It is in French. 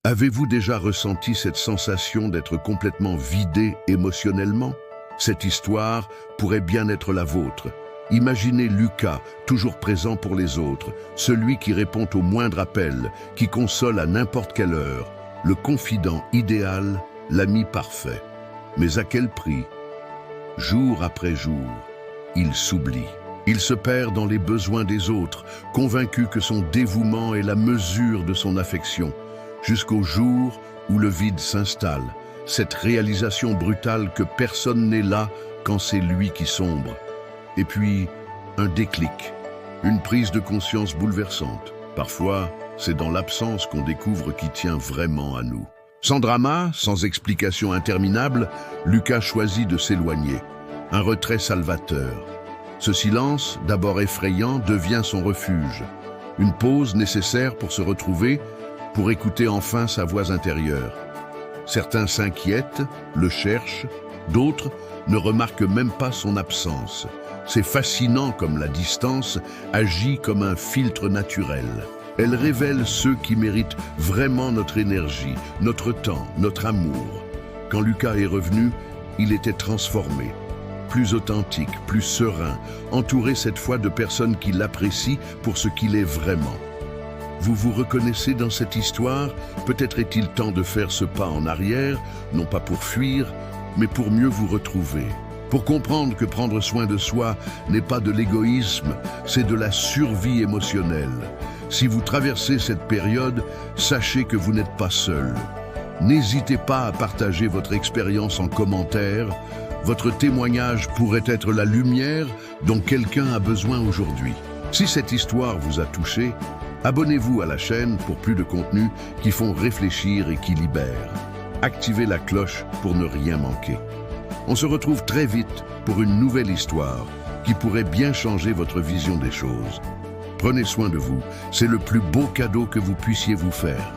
Avez-vous déjà ressenti cette sensation d'être complètement vidé émotionnellement? Cette histoire pourrait bien être la vôtre. Imaginez Lucas, toujours présent pour les autres, celui qui répond au moindre appel, qui console à n'importe quelle heure, le confident idéal, l'ami parfait. Mais à quel prix? Jour après jour, il s'oublie. Il se perd dans les besoins des autres, convaincu que son dévouement est la mesure de son affection, jusqu'au jour où le vide s'installe, cette réalisation brutale que personne n'est là quand c'est lui qui sombre. Et puis, un déclic, une prise de conscience bouleversante. Parfois, c'est dans l'absence qu'on découvre qui tient vraiment à nous. Sans drama, sans explication interminable, Lucas choisit de s'éloigner. Un retrait salvateur. Ce silence, d'abord effrayant, devient son refuge. Une pause nécessaire pour se retrouver, pour écouter enfin sa voix intérieure. Certains s'inquiètent, le cherchent, d'autres ne remarquent même pas son absence. C'est fascinant comme la distance agit comme un filtre naturel. Elle révèle ceux qui méritent vraiment notre énergie, notre temps, notre amour. Quand Lucas est revenu, il était transformé. Plus authentique, plus serein, entouré cette fois de personnes qui l'apprécient pour ce qu'il est vraiment. Vous vous reconnaissez dans cette histoire? Peut-être est-il temps de faire ce pas en arrière, non pas pour fuir, mais pour mieux vous retrouver. Pour comprendre que prendre soin de soi n'est pas de l'égoïsme, c'est de la survie émotionnelle. Si vous traversez cette période, sachez que vous n'êtes pas seul. N'hésitez pas à partager votre expérience en commentaire. Votre témoignage pourrait être la lumière dont quelqu'un a besoin aujourd'hui. Si cette histoire vous a touché, abonnez-vous à la chaîne pour plus de contenus qui font réfléchir et qui libèrent. Activez la cloche pour ne rien manquer. On se retrouve très vite pour une nouvelle histoire qui pourrait bien changer votre vision des choses. Prenez soin de vous, c'est le plus beau cadeau que vous puissiez vous faire.